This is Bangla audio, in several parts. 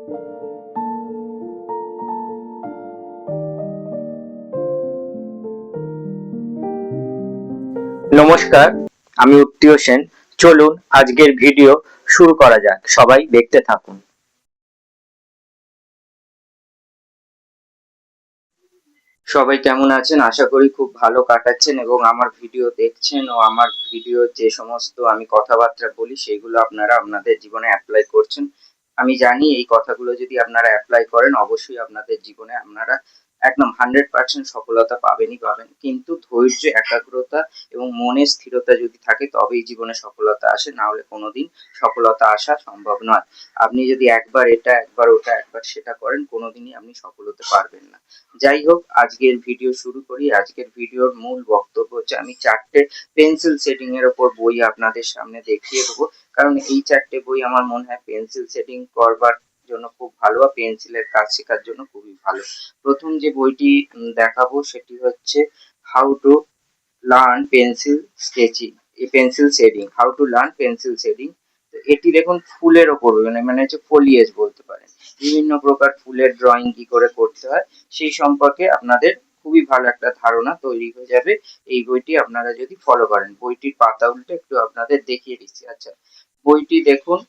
নমস্কার, আমি উত্তীয় সেন। চলুন আজকের ভিডিও শুরু করা যাক। সবাই দেখতে থাকুন। সবাই কেমন আছেন? আশা করি খুব ভালো কাটাচ্ছেন এবং আমার ভিডিও দেখছেন ও আমার ভিডিও যে সমস্ত আমি কথাবার্তা বলি সেগুলো আপনারা আপনাদের জীবনে অ্যাপ্লাই করছেন। আমি জানি এই কথাগুলো যদি আপনারা অ্যাপ্লাই করেন অবশ্যই আপনাদের জীবনে আপনারা একদম 100% সফলতা পাবেনই পাবেন। কিন্তু ধৈর্য, একাগ্রতা এবং মনের স্থিরতা যদি থাকে তবেই জীবনে সফলতা আসে, না হলে কোনোদিন সফলতা আসা সম্ভব নয়। আপনি যদি একবার এটা, একবার ওটা, একবার সেটা করেন কোনোদিনই আপনি সফল হতে পারবেন না। যাই হোক, আজকের ভিডিও শুরু করি। আজকের ভিডিওর মূল বক্তব্য হচ্ছে আমি 4টে পেন্সিল সেটিং এর উপর বই আপনাদের সামনে দেখিয়ে দেবো। কারণ এই 4টে বই আমার মনে হয় পেন্সিল সেটিং করবার জন্য খুব ভালো, আর পেন্সিলের কাজ শেখার জন্য খুবই ভালো। প্রথম যে বইটি দেখাবো সেটি হচ্ছে how to learn pencil sketching, pencil shading, how to learn pencil shading. এটি দেখুন ফুলের ওপর, মানে হচ্ছে ফোলিয়েজ বলতে পারেন। বিভিন্ন প্রকার ফুলের ড্রয়িং কি করে করতে হয় সেই সম্পর্কে আপনাদের খুবই ভালো একটা ধারণা তৈরি হয়ে যাবে এই বইটি আপনারা যদি ফলো করেন। বইটির পাতা উল্টে একটু আপনাদের দেখিয়ে দিচ্ছি। আচ্ছা, বইটি দেখুন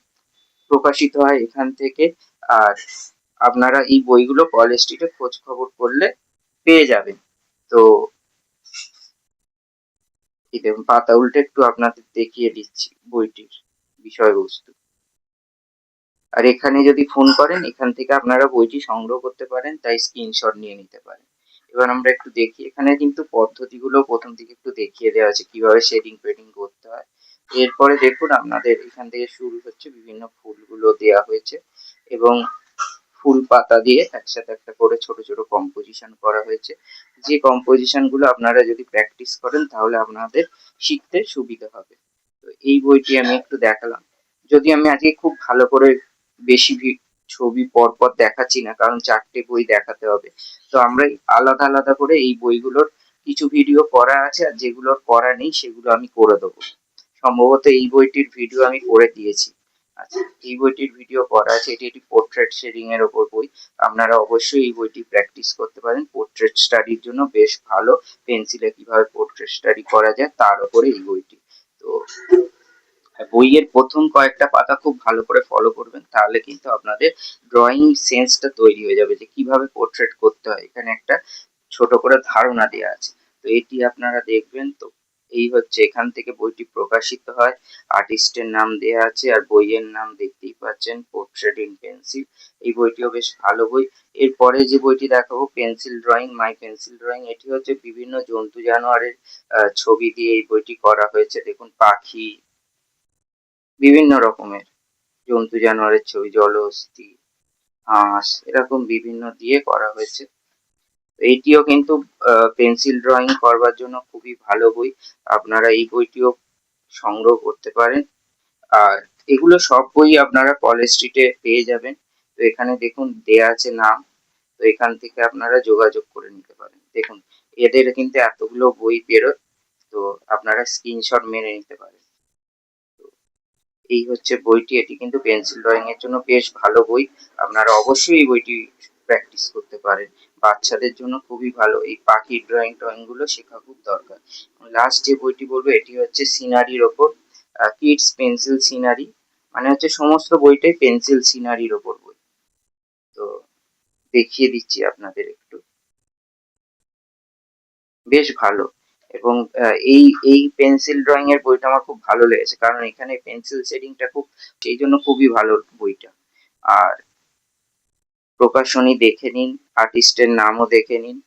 প্রকাশিত হয় এখান থেকে। আর আপনারা এই বইগুলো কলেজ স্ট্রিটে খোঁজ খবর করলে পেয়ে যাবেন। তো এই দেখুন পাতা উল্টে একটু আপনাদের দেখিয়ে দিচ্ছি বইটির বিষয়বস্তু। আর এখানে যদি ফোন করেন এখান থেকে আপনারা বইটি সংগ্রহ করতে পারেন, তাই স্ক্রিনশট নিয়ে নিতে পারেন। এবার আমরা একটু দেখি, এখানে কিন্তু পদ্ধতিগুলো প্রথম থেকে একটু দেখিয়ে দেওয়া আছে কিভাবে শেডিং ফেডিং করতে হয়। এরপরে দেখুন আপনাদের এখান থেকে শুরু হচ্ছে, বিভিন্ন ফুলগুলো দেওয়া হয়েছে এবং ফুল পাতা দিয়ে একসাথে একটা করে ছোট ছোট কম্পোজিশন করা হয়েছে। যে কম্পোজিশন গুলো আপনারা যদি প্র্যাকটিস করেন তাহলে আপনাদের শিখতে সুবিধা হবে। তো এই বইটি আমি একটু দেখালাম। যদি আমি আজকে খুব ভালো করে বেশি ছবি পরপর দেখাচ্ছি না, কারণ 4টে বই দেখাতে হবে। তো আমরা আলাদা আলাদা করে এই বইগুলোর কিছু ভিডিও করা আছে, আর যেগুলোর করা নেই সেগুলো আমি করে দেবো। সম্ভবত এই বইটির ভিডিও আমি করে দিয়েছি। আচ্ছা, এই বইটির ভিডিও করা আছে। এটি একটি পোর্ট্রেট শেডিং এর ওপর বই। আপনারা অবশ্যই এই বইটি প্র্যাকটিস করতে পারেন। পোর্ট্রেট স্টাডির জন্য বেশ ভালো। পেন্সিলে কিভাবে পোর্ট্রেট স্টাডি করা যায় তার উপরে এই বইটি। তো বইয়ের প্রথম কয়েকটা পাতা খুব ভালো করে ফলো করবেন, তাহলে কিন্তু আপনাদের ড্রয়িং সেন্সটা তৈরি হয়ে যাবে যে কিভাবে পোর্ট্রেট করতে হয়। এখানে একটা ছোট করে ধারণা দেওয়া আছে। তো এটি আপনারা দেখবেন। তো এই হচ্ছে, এখান থেকে বইটি প্রকাশিত হয়। আর্টিস্টের নাম দেওয়া আছে আর বইয়ের নাম দেখতেই পাচ্ছেন, পোর্ট্রেট ইন পেন্সিল। এই বইটিও বেশ ভালো বই। এরপরে যে বইটি দেখাবো pencil drawing, my pencil drawing. এটি হচ্ছে বিভিন্ন জন্তু জানোয়ারের ছবি দিয়ে এই বইটি করা হয়েছে। দেখুন পাখি, বিভিন্ন রকমের জন্তু জানোয়ারের ছবি, জলহস্তী, হাঁস, এরকম বিভিন্ন দিয়ে করা হয়েছে। এইটিও কিন্তু পেন্সিল ড্রয়িং করবার জন্য খুবই ভালো বই। আপনারা এই বইটিও সংগ্রহ করতে পারেন। আর এগুলো সব বই আপনারা কলেজ স্ট্রিটে পেয়ে যাবেন। তো এখানে দেখুন দেয়া আছে নাম। তো এখান থেকে আপনারা যোগাযোগ করে নিতে পারেন। দেখুন এদের কিন্তু এতগুলো বই বেরোয়, তো আপনারা স্ক্রিনশট মেরে নিতে পারেন। এই হচ্ছে বইটি। এটি কিন্তু পেন্সিল ড্রয়িং এর জন্য বেশ ভালো বই। আপনারা অবশ্যই এই বইটি প্র্যাকটিস করতে পারেন। বাচ্চাদের জন্য খুবই ভালো। এই পাখির ড্রয়িং টয়িং গুলো শেখা খুব দরকার। লাস্ট যে বইটি বলবো এটি হচ্ছে সিনারির ওপর, কিডস পেন্সিল সিনারি। মানে হচ্ছে সমস্ত বইটাই পেন্সিল সিনারির ওপর বই। তো দেখিয়ে দিচ্ছি আপনাদের একটু, বেশ ভালো। এবং এই এই পেন্সিল ড্রয়িং এর বইটা আমার খুব ভালো লেগেছে, কারণ এখানে পেন্সিল শেডিংটা খুব, সেই জন্য খুবই ভালো বইটা। আর প্রকাশনী দেখে নিন, আর্টিস্টের নামও দেখে নিন।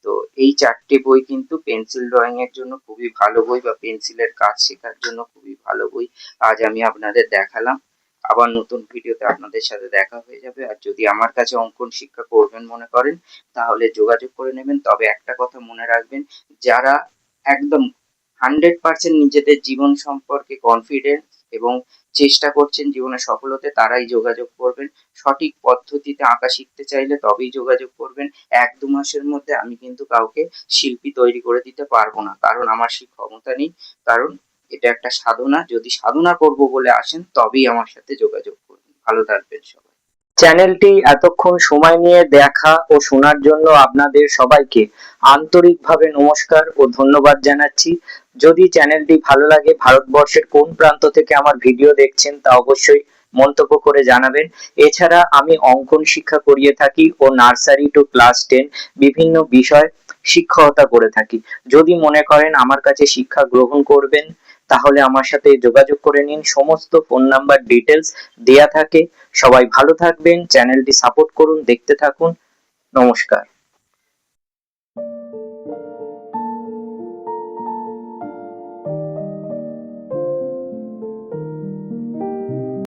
তো এই 4টে বই কিন্তু পেন্সিল ড্রয়িং এর জন্য খুবই ভালো বই, বা পেন্সিলের কাজ শেখার জন্য খুবই ভালো বই। আজ আমি আপনাদের দেখালাম। আবার নতুন ভিডিওতে আপনাদের সাথে দেখা হয়ে যাবে। আর যদি আমার কাছে অঙ্কন শিক্ষা করবেন মনে করেন তাহলে যোগাযোগ করে নেবেন। তবে একটা কথা মনে রাখবেন, যারা একদম 100% নিজেদের জীবন সম্পর্কে কনফিডেন্ট এবং চেষ্টা করছেন জীবনে সফল হতে, তারাই যোগাযোগ করবেন। সঠিক পদ্ধতিতে আঁকা শিখতে চাইলে তবেই যোগাযোগ করবেন। 1-2 মাসের মধ্যে আমি কিন্তু কাউকে শিল্পী তৈরি করে দিতে পারবো না, কারণ আমার সেই ক্ষমতা নেই। কারণ এটা একটা সাধনা। যদি সাধনা করব বলে আসেন তবেই আমার সাথে যোগাযোগ করবেন। ভালো থাকবেন সবাই। চ্যানেলটি এতক্ষণ সময় নিয়ে দেখা ও শোনার জন্য আপনাদের সবাইকে আন্তরিকভাবে নমস্কার ও ধন্যবাদ জানাচ্ছি। যদি চ্যানেলটি ভালো লাগে, ভারতবর্ষের কোন প্রান্ত থেকে আমার ভিডিও দেখছেন তা অবশ্যই মন্তব্য করে জানাবেন। এছাড়া আমি অঙ্কন শিক্ষা করিয়ে থাকি ও নার্সারি টু ক্লাস 10 বিভিন্ন বিষয় শিক্ষকতা করে থাকি। যদি মনে করেন আমার কাছে শিক্ষা গ্রহণ করবেন, তাহলে আমার সাথে যোগাযোগ করে নিন। সমস্ত ফোন নাম্বার ডিটেলস দেয়া থাকে। সবাই ভালো থাকবেন, চ্যানেলটি সাপোর্ট করুন, দেখতে থাকুন। নমস্কার।